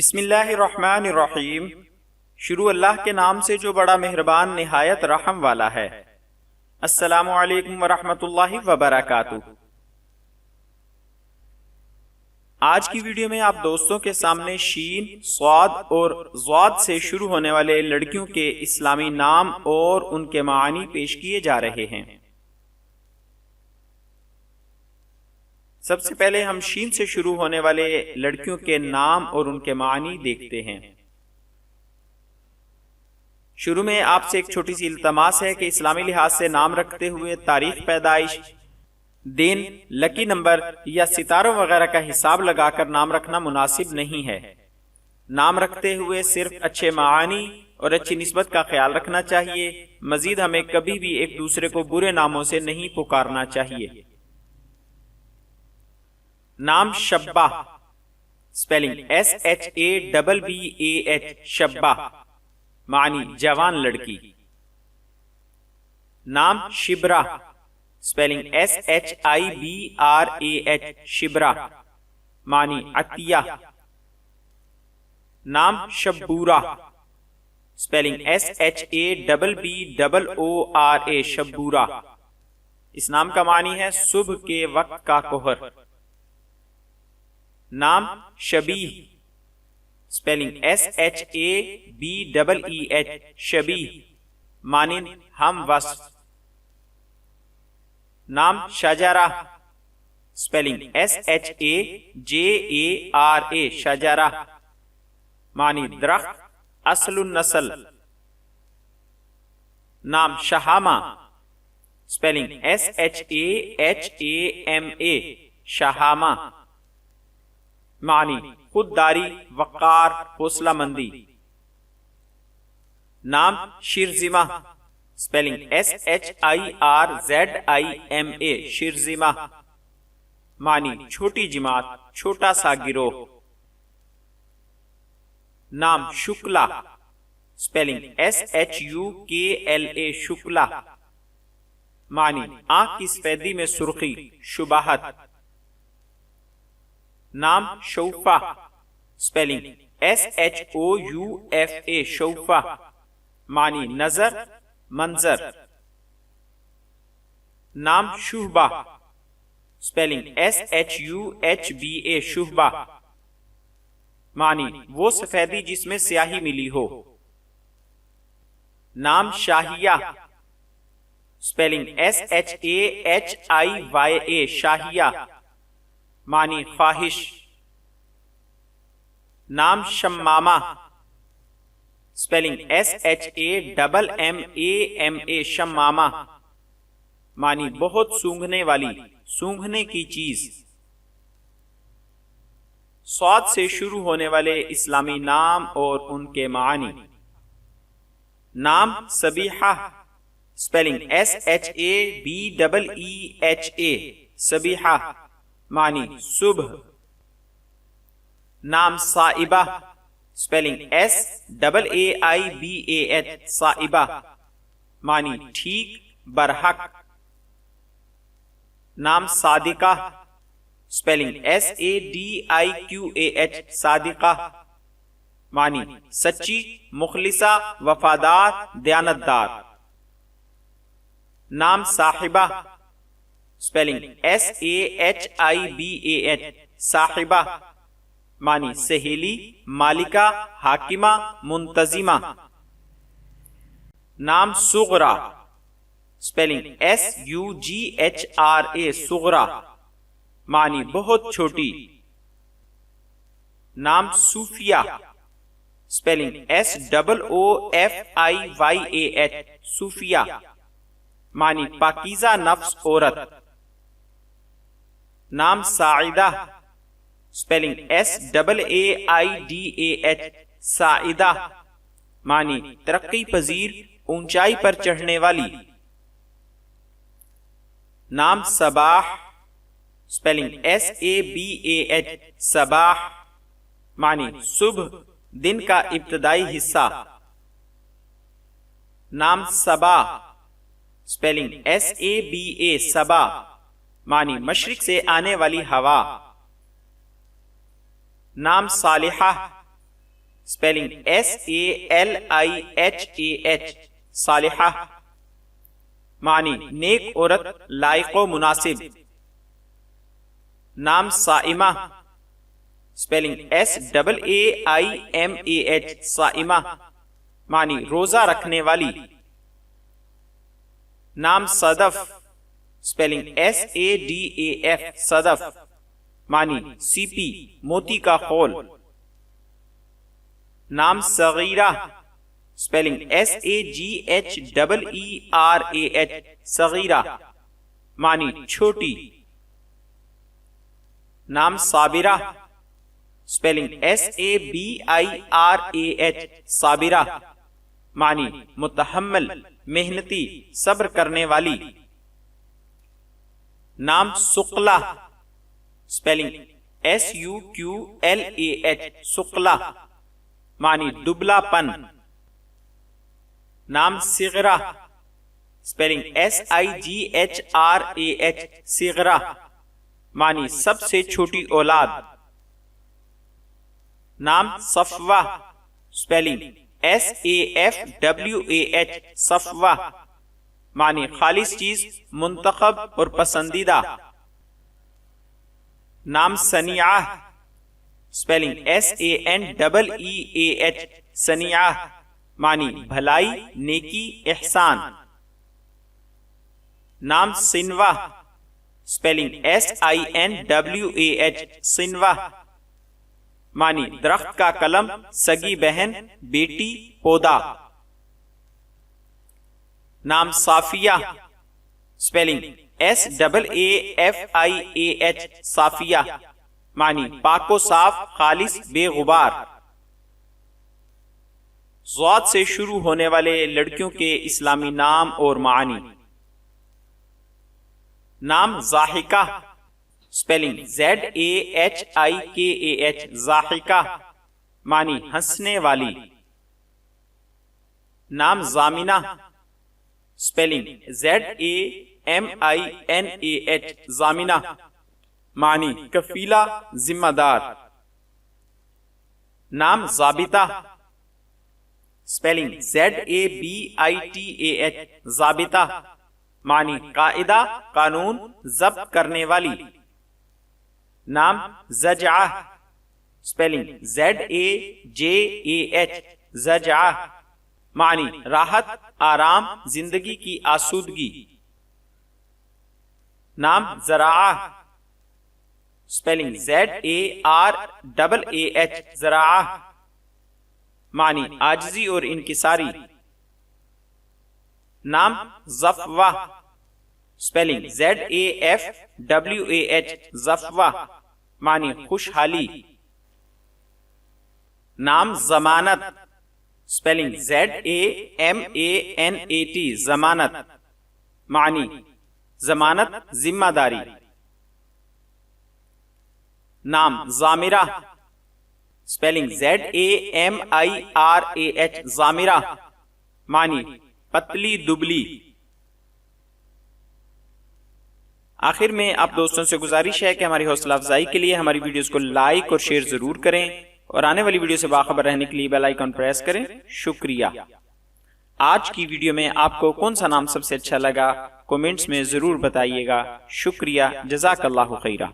بسم اللہ الرحمن الرحیم۔ شروع اللہ کے نام سے جو بڑا مہربان نہایت رحم والا ہے۔ السلام علیکم ورحمۃ اللہ وبرکاتہ۔ آج کی ویڈیو میں آپ دوستوں کے سامنے شین، صاد اور ضاد سے شروع ہونے والے لڑکیوں کے اسلامی نام اور ان کے معانی پیش کیے جا رہے ہیں۔ سب سے پہلے ہم شین سے شروع ہونے والے لڑکیوں کے نام اور ان کے معنی دیکھتے ہیں۔ شروع میں آپ سے ایک چھوٹی سی التماس ہے کہ اسلامی لحاظ سے نام رکھتے ہوئے تاریخ پیدائش، دن، لکی نمبر یا ستاروں وغیرہ کا حساب لگا کر نام رکھنا مناسب نہیں ہے۔ نام رکھتے ہوئے صرف اچھے معانی اور اچھی نسبت کا خیال رکھنا چاہیے۔ مزید ہمیں کبھی بھی ایک دوسرے کو برے ناموں سے نہیں پکارنا چاہیے۔ نام شبہ، سپیلنگ SHABBAH، شبہ، معنی جوان لڑکی۔ نام شبرہ، سپیلنگ SHIBRAH، شبرہ، معنی عطیہ۔ نام شبورہ، سپیلنگ SHABBORA، شبورہ، اس نام کا معنی ہے صبح کے وقت کا کہر۔ نام شبیہ، سپیلنگ SHABEEH، شبیہ، مانند ہم وصف۔ نام شجرہ، سپیلنگ SHAJARA، شجرہ، معنی درخت، اصل النسل۔ نام شہامہ، سپیلنگ SHAHAMA، شہامہ، معنی خودداری، وقار، حوصلہ مندی۔ نام شرزمہ، سپیلنگ SHIRZIMA، شرزمہ، معنی چھوٹی جماعت، چھوٹا سا گروہ۔ نام شکلہ، سپیلنگ SHUKLA، شکلہ، معنی آنکھ کی سفیدی میں سرخی، شباہت۔ نام شوفہ، سپیلنگ SHOUFA، شوفہ، معنی نظر، منظر۔ نام شہبہ، سپیلنگ SHUHBA، شہبہ، معنی وہ سفیدی جس میں سیاہی ملی ہو۔ نام شاہیہ، سپیلنگ SHAHIYA، شاہیہ، معنی خواہش۔ نام شمامہ، سپیلنگ SHAMMAMA، شمامہ، معنی بہت سونگھنے والی، سونگھنے کی چیز۔ صاد سے شروع ہونے والے اسلامی نام اور ان کے معانی۔ نام صبیحہ، سپیلنگ SHABEEHA، صبیحہ، معنی صبح۔ نام صائبہ، سپیلنگ SAAIBAH، صائبہ، معنی ٹھیک، برحق۔ نام صادقہ، سپیلنگ SADIQAH، صادقہ، معنی سچی، مخلصہ، وفادار، دیانتدار۔ نام صاحبہ، سپیلنگ SAHIBAH، صاحبہ، معنی سہیلی، مالکہ، حاکمہ، منتظمہ۔ نام صغرا، سپیلنگ SUGHRA، صغرا، معنی بہت چھوٹی۔ نام صوفیہ، سپیلنگ SOOFIYAH، صوفیہ، معنی پاکیزہ نفس عورت۔ نام ساعدہ، سپیلنگ SAAIDAH، ساعدہ، معنی ترقی پذیر، اونچائی پر چڑھنے والی۔ نام صباح، سپیلنگ SABAH، صباح، معنی صبح، دن کا ابتدائی حصہ۔ نام صبا، سپیلنگ SABA، صبا، معنی مشرق سے آنے والی ہوا۔ نام صالحہ، spelling SALIHAH صالحہ، معنی نیک عورت، لائق و مناسب۔ نام صائمہ، spelling SAAIMAH صائمہ، معنی روزہ رکھنے والی۔ نام صدف، spelling SADAF صدف، معنی سیپی، موتی کا خول۔ نام صغیرہ، spelling SAGHEERAH صغیرہ، معنی چھوٹی۔ نام صابرہ، spelling SABIRAH صابرہ، معنی متحمل، محنتی، صبر کرنے والی۔ نام سقلہ، spelling SUQLAH سقلہ، معنی دبلا پن۔ نام صغرہ، spelling SIGHRAH صغرہ، معنی سب سے چھوٹی اولاد۔ نام صفوہ، spelling SAFWAH صفوہ، معنی خالص چیز، منتخب اور پسندیدہ۔ نام سنیعہ، spelling SANEEAH سنیعہ، معنی بھلائی، نیکی، احسان۔ نام سنوہ، spelling SINWAH سنوہ، معنی درخت کا قلم، سگی بہن، بیٹی، پودا۔ نام صافیہ، spelling SAAFIAH صافیہ، معنی پاک و صاف، خالص، بے غبار۔ ضاد سے شروع ہونے والے لڑکیوں کے اسلامی نام اور معانی۔ نام ضاحکہ، spelling ZAHIKAH ضاحکہ، معنی ہنسنے والی۔ نام ضامنہ، spelling ZAMINAH ضامنہ، معنی کفیلہ، ذمہ دار۔ نام ضابطہ، spelling ZABITAH ضابطہ، معنی قاعدہ، قانون، ضبط کرنے والی۔ نام زجعہ، spelling ZAJAH زجعہ، معنی راحت، آرام، زندگی کی آسودگی۔ نام زراعہ، spelling ZARAAH زراعہ، معنی عاجزی اور انکساری۔ نام ضفوہ، spelling ZAFWAH ضفوہ، معنی خوشحالی۔ نام ضمانت، spelling ZAMANAT ضمانت، معنی ضمانت، ذمہ داری۔ نام ضامرہ، spelling ZAMIRAH ضامرہ، معنی پتلی، دبلی۔ آخر میں آپ دوستوں سے گزارش ہے کہ ہماری حوصلہ افزائی کے لیے ہماری ویڈیوز کو لائک اور شیئر ضرور کریں، اور آنے والی ویڈیو سے باخبر رہنے کے لیے بیل آئیکن پریس کریں۔ شکریہ۔ آج کی ویڈیو میں آپ کو کون سا نام سب سے اچھا لگا، کومنٹس میں ضرور بتائیے گا۔ شکریہ، جزاک اللہ خیرہ۔